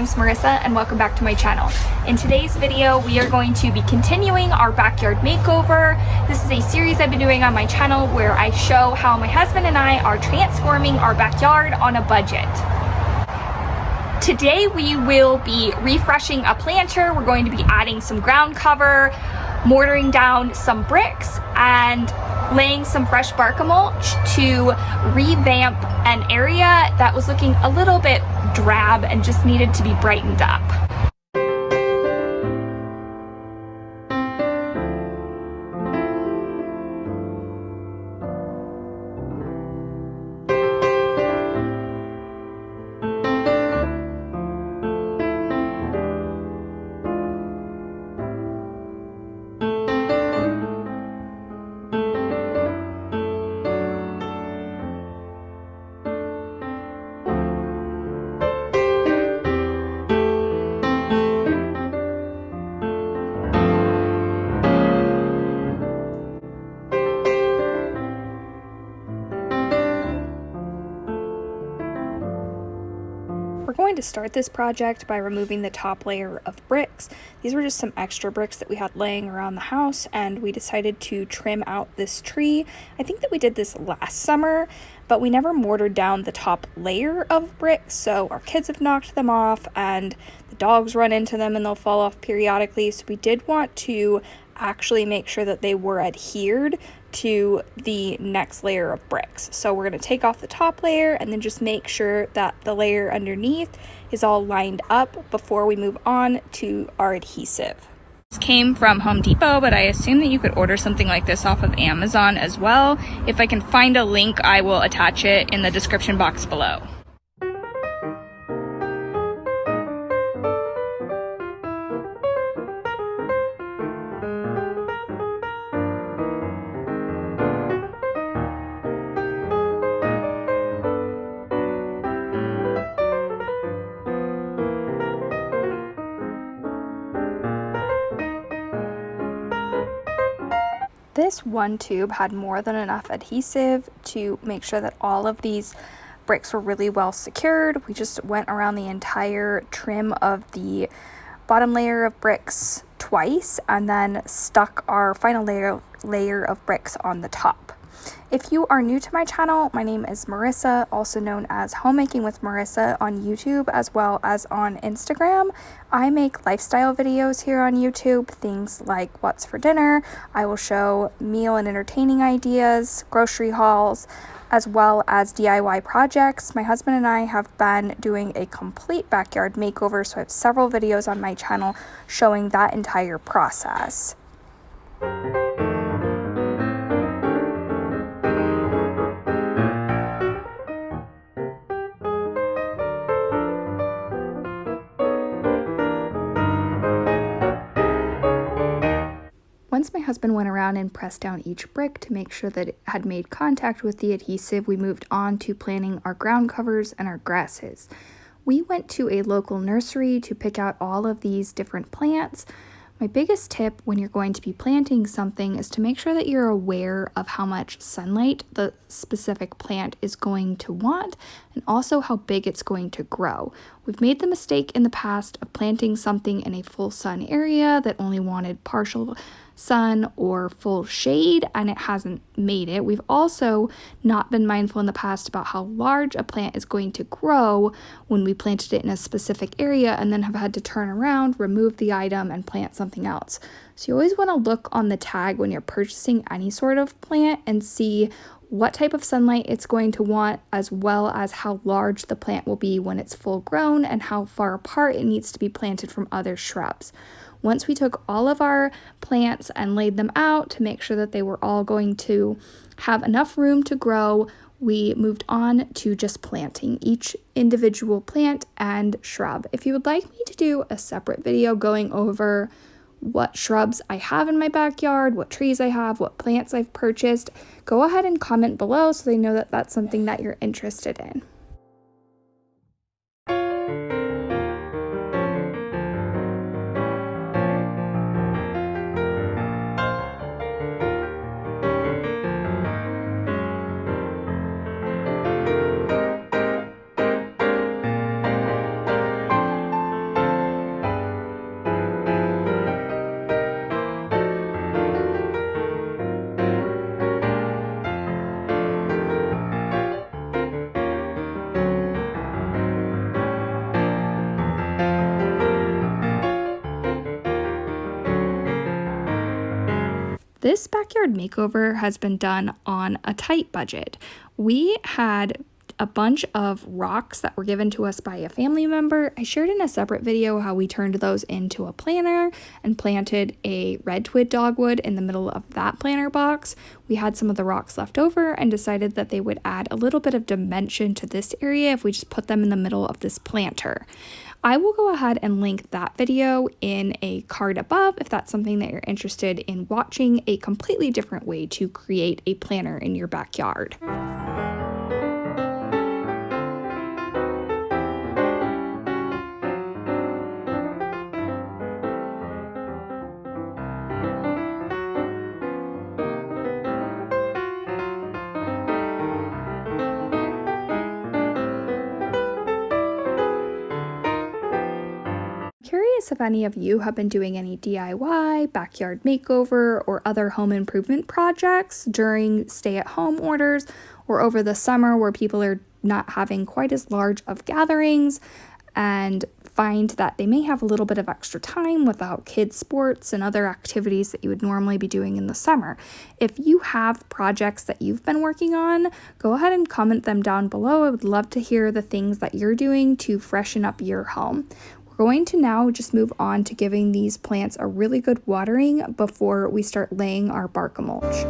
My name is Marissa and welcome back to my channel. In today's video, we are going to be continuing our backyard makeover. This is a series I've been doing on my channel where I show how my husband and I are transforming our backyard on a budget. Today we will be refreshing a planter. We're going to be adding some ground cover, mortaring down some bricks, and laying some fresh bark mulch to revamp an area that was looking a little bit drab and just needed to be brightened up. We're going to start this project by removing the top layer of bricks. These were just some extra bricks that we had laying around the house, and we decided to trim out this tree. I think that we did this last summer, but we never mortared down the top layer of bricks, so our kids have knocked them off and the dogs run into them and they'll fall off periodically. So we did want to actually make sure that they were adhered to the next layer of bricks. So we're going to take off the top layer and then just make sure that the layer underneath is all lined up before we move on to our adhesive. This came from Home Depot, but I assume that you could order something like this off of Amazon as well. If I can find a link, I will attach it in the description box below. This one tube had more than enough adhesive to make sure that all of these bricks were really well secured. We just went around the entire trim of the bottom layer of bricks twice and then stuck our final layer of bricks on the top. If you are new to my channel, my name is Marissa, also known as Homemaking with Marissa on YouTube as well as on Instagram. I make lifestyle videos here on YouTube, things like what's for dinner. I will show meal and entertaining ideas, grocery hauls, as well as DIY projects. My husband and I have been doing a complete backyard makeover, so I have several videos on my channel showing that entire process. Once my husband went around and pressed down each brick to make sure that it had made contact with the adhesive, we moved on to planting our ground covers and our grasses. We went to a local nursery to pick out all of these different plants. My biggest tip when you're going to be planting something is to make sure that you're aware of how much sunlight the specific plant is going to want and also how big it's going to grow. We've made the mistake in the past of planting something in a full sun area that only wanted partial sun or full shade, and it hasn't made it. We've also not been mindful in the past about how large a plant is going to grow when we planted it in a specific area and then have had to turn around, remove the item, and plant something else. So you always want to look on the tag when you're purchasing any sort of plant and see what type of sunlight it's going to want, as well as how large the plant will be when it's full grown and how far apart it needs to be planted from other shrubs. Once we took all of our plants and laid them out to make sure that they were all going to have enough room to grow, we moved on to just planting each individual plant and shrub. If you would like me to do a separate video going over what shrubs I have in my backyard, what trees I have, what plants I've purchased, go ahead and comment below so they know that that's something that you're interested in. This backyard makeover has been done on a tight budget. We had a bunch of rocks that were given to us by a family member. I shared in a separate video how we turned those into a planter and planted a redwood dogwood in the middle of that planter box. We had some of the rocks left over and decided that they would add a little bit of dimension to this area if we just put them in the middle of this planter. I will go ahead and link that video in a card above if that's something that you're interested in watching, a completely different way to create a planter in your backyard. Curious if any of you have been doing any DIY, backyard makeover, or other home improvement projects during stay-at-home orders or over the summer where people are not having quite as large of gatherings and find that they may have a little bit of extra time without kids' sports and other activities that you would normally be doing in the summer. If you have projects that you've been working on, go ahead and comment them down below. I would love to hear the things that you're doing to freshen up your home. Going to now just move on to giving these plants a really good watering before we start laying our bark mulch.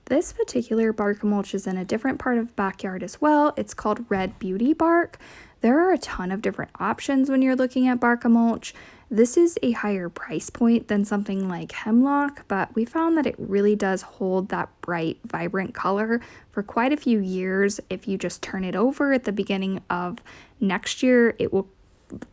This particular bark mulch is in a different part of the backyard as well. It's called Red Beauty bark. There are a ton of different options when you're looking at bark mulch. This is a higher price point than something like hemlock, but we found that it really does hold that bright, vibrant color for quite a few years. If you just turn it over at the beginning of next year, it will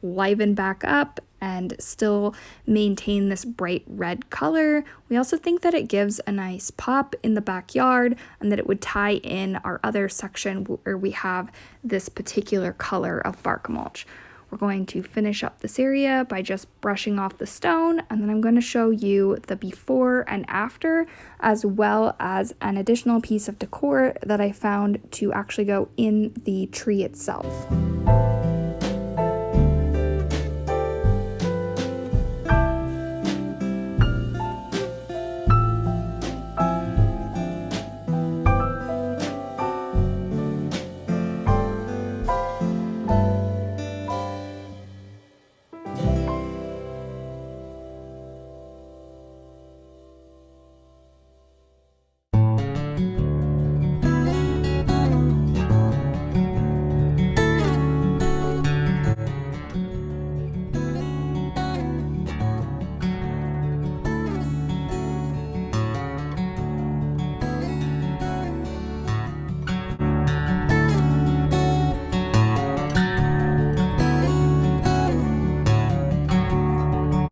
liven back up and still maintain this bright red color. We also think that it gives a nice pop in the backyard and that it would tie in our other section where we have this particular color of bark mulch. We're going to finish up this area by just brushing off the stone, and then I'm going to show you the before and after, as well as an additional piece of decor that I found to actually go in the tree itself.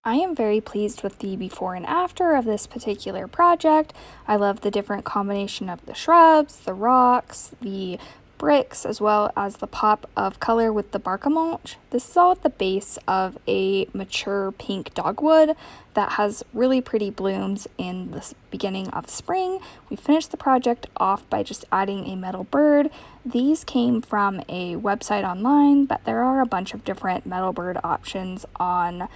I am very pleased with the before and after of this particular project. I love the different combination of the shrubs, the rocks, the bricks, as well as the pop of color with the bark mulch. This is all at the base of a mature pink dogwood that has really pretty blooms in the beginning of spring. We finished the project off by just adding a metal bird. These came from a website online, but there are a bunch of different metal bird options on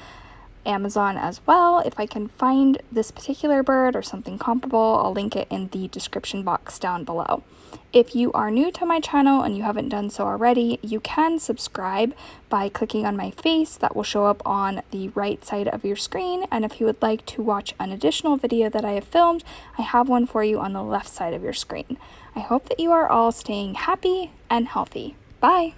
Amazon as well. If I can find this particular bird or something comparable, I'll link it in the description box down below. If you are new to my channel and you haven't done so already, you can subscribe by clicking on my face. That will show up on the right side of your screen. And if you would like to watch an additional video that I have filmed, I have one for you on the left side of your screen. I hope that you are all staying happy and healthy. Bye!